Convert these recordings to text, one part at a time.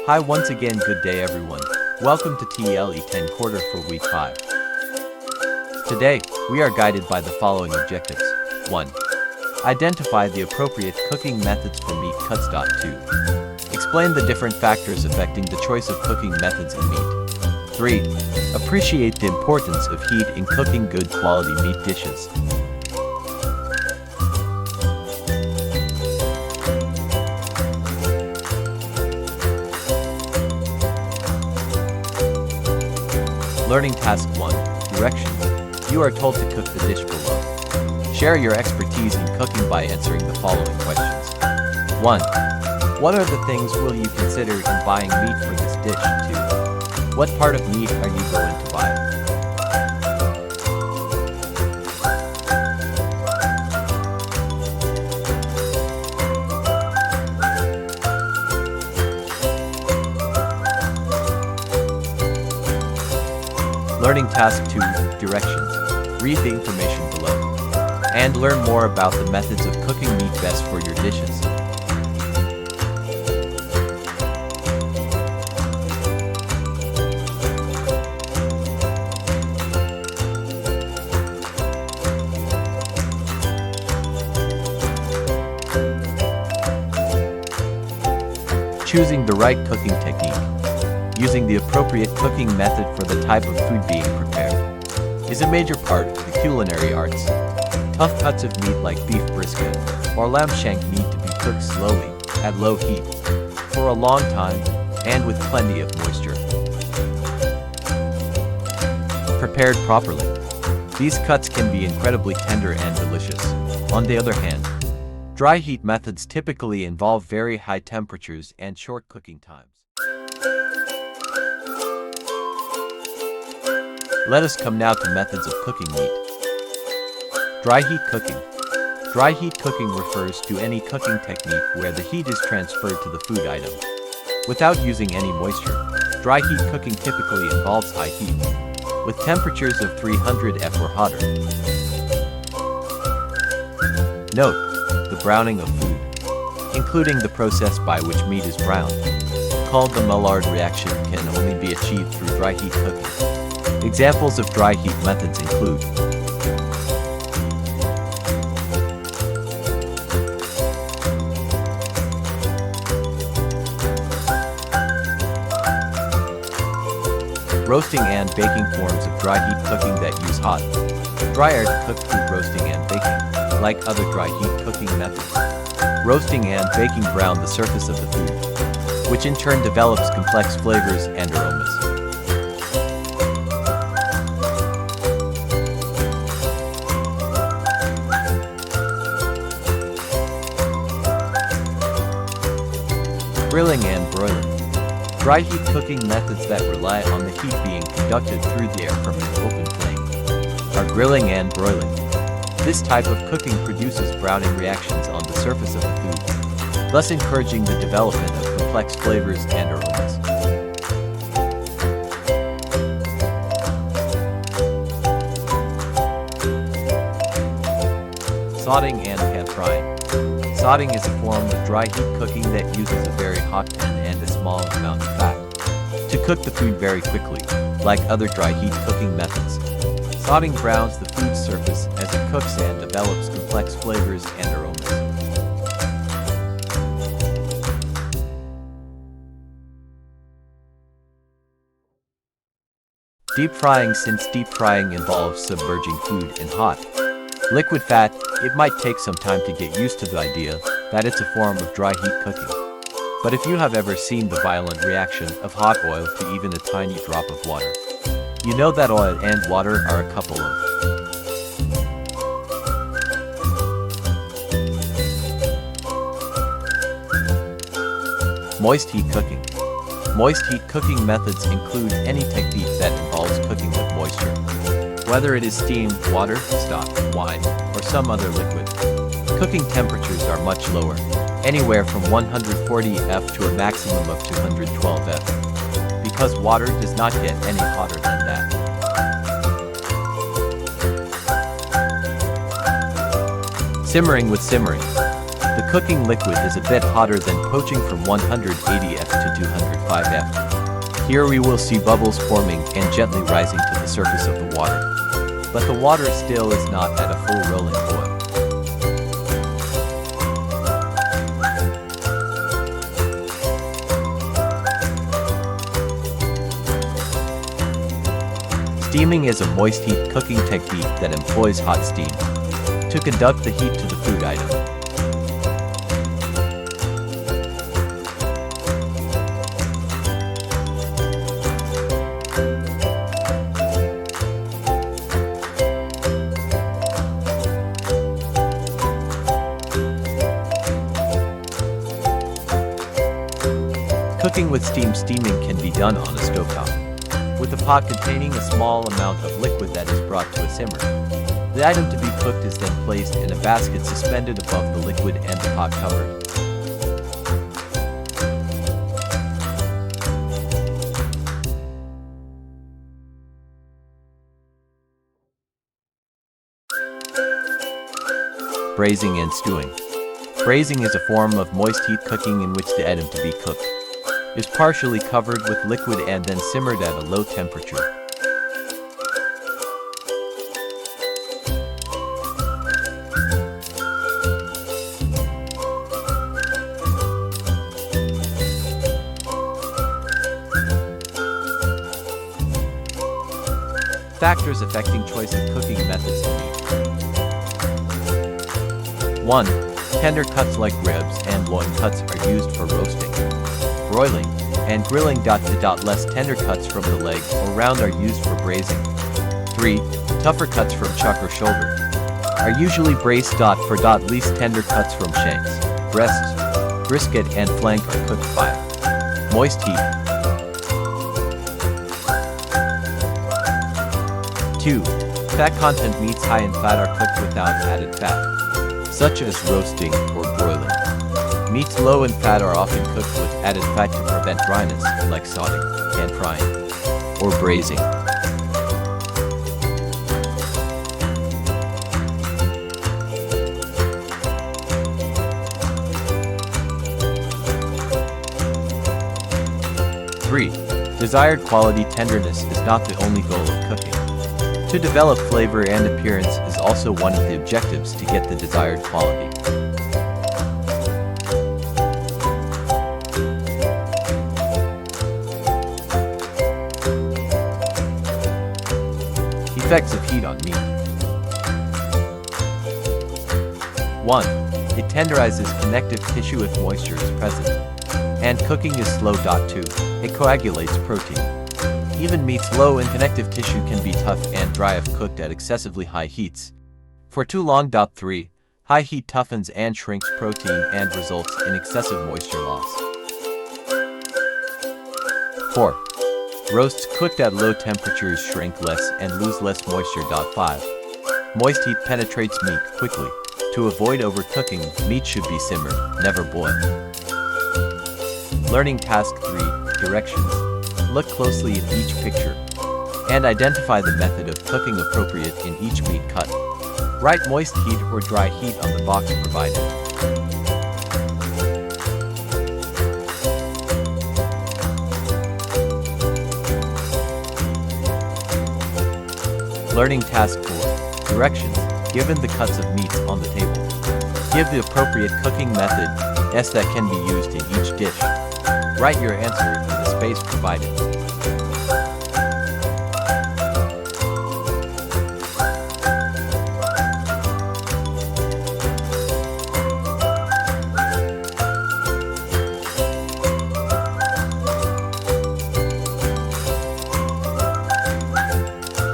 Hi once again, good day everyone. Welcome to TLE 10 quarter for week 5. Today, we are guided by the following objectives. 1. Identify the appropriate cooking methods for meat cuts. 2. Explain the different factors affecting the choice of cooking methods in meat. 3. Appreciate the importance of heat in cooking good quality meat dishes. Learning Task 1. Directions. You are told to cook the dish below. Share your expertise in cooking by answering the following questions. 1. What are the things will you consider in buying meat for this dish? 2. What part of meat are you going to buy? Learning Task 2. Directions. Read the information below and learn more about the methods of cooking meat best for your dishes. Choosing the right cooking technique. Using the appropriate cooking method for the type of food being prepared is a major part of the culinary arts. Tough cuts of meat like beef brisket or lamb shank need to be cooked slowly at low heat for a long time and with plenty of moisture. Prepared properly, these cuts can be incredibly tender and delicious. On the other hand, dry heat methods typically involve very high temperatures and short cooking times. Let us come now to methods of cooking meat. Dry heat cooking. Dry heat cooking refers to any cooking technique where the heat is transferred to the food item without using any moisture. Dry heat cooking typically involves high heat, with temperatures of 300 F or hotter. Note, the browning of food, including the process by which meat is browned, called the Maillard reaction, can only be achieved through dry heat cooking. Examples of dry heat methods include roasting and baking. Forms of dry heat cooking that use hot, dry air to cook food. Roasting and baking, like other dry heat cooking methods, roasting and baking brown the surface of the food, which in turn develops complex flavors and aromas. Grilling and broiling. Dry heat cooking methods that rely on the heat being conducted through the air from an open flame are grilling and broiling. This type of cooking produces browning reactions on the surface of the food, thus encouraging the development of complex flavors and aromas. Sautéing and pan frying. Sautéing is a form of dry heat cooking that uses a very hot pan and a small amount of fat to cook the food very quickly. Like other dry heat cooking methods, sautéing browns the food's surface as it cooks and develops complex flavors and aromas. Deep frying. Since deep frying involves submerging food in hot, liquid fat, it might take some time to get used to the idea that it's a form of dry heat cooking. But if you have ever seen the violent reaction of hot oil to even a tiny drop of water, you know that oil and water are a couple of moist heat cooking. Moist heat cooking methods include any technique that involves cooking with moisture, whether it is steam, water, stock, wine, or some other liquid. Cooking temperatures are much lower, anywhere from 140 F to a maximum of 212 F, because water does not get any hotter than that. Simmering. With simmering, The cooking liquid is a bit hotter than poaching from 180F to 205F. Here we will see bubbles forming and gently rising to the surface of the water. But the water still is not at a full rolling boil. Steaming is a moist heat cooking technique that employs hot steam to conduct the heat to the food item. Cooking with steaming can be done on a stovetop, with a pot containing a small amount of liquid that is brought to a simmer. The item to be cooked is then placed in a basket suspended above the liquid and the pot covered. Braising and stewing. Braising is a form of moist heat cooking in which the item to be cooked is partially covered with liquid and then simmered at a low temperature. Factors affecting choice of cooking methods of meat. 1. Tender cuts like ribs and loin cuts are used for roasting, broiling, and grilling. Less tender cuts from the leg or round are used for braising. 3. Tougher cuts from chuck or shoulder are usually braised. 4. Least tender cuts from shanks, breasts, brisket, and flank are cooked by moist heat. 2. Fat content meats high in fat are cooked without added fat, such as roasting or broiling. Meats low in fat are often cooked with added fat to prevent dryness, like sauteing, pan frying, or braising. Three. Desired quality. Tenderness is not the only goal of cooking. To develop flavor and appearance is also one of the objectives to get the desired quality. Effects of heat on meat. 1. It tenderizes connective tissue if moisture is present, and cooking is slow. 2. It coagulates protein. Even meats low in connective tissue can be tough and dry if cooked at excessively high heats for too long. 3. High heat toughens and shrinks protein and results in excessive moisture loss. 4. Roasts cooked at low temperatures shrink less and lose less moisture. 5. Moist heat penetrates meat quickly. To avoid overcooking, meat should be simmered, never boiled. Learning task 3. Directions. Look closely at each picture and identify the method of cooking appropriate in each meat cut. Write moist heat or dry heat on the box provided. Learning task 4. Directions. Given the cuts of meats on the table, give the appropriate cooking method that can be used in each dish. Write your answer in the space provided.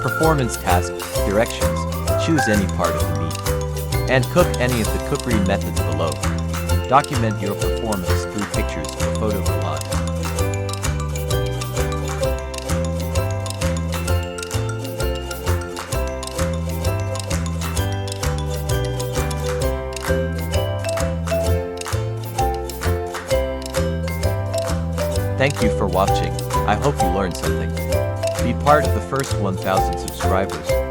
Performance task. Directions. Choose any part of the meat and cook any of the cookery methods below. Document your performance through pictures or photo collage. Thank you for watching. I hope you learned something. Be part of the first 1,000 subscribers.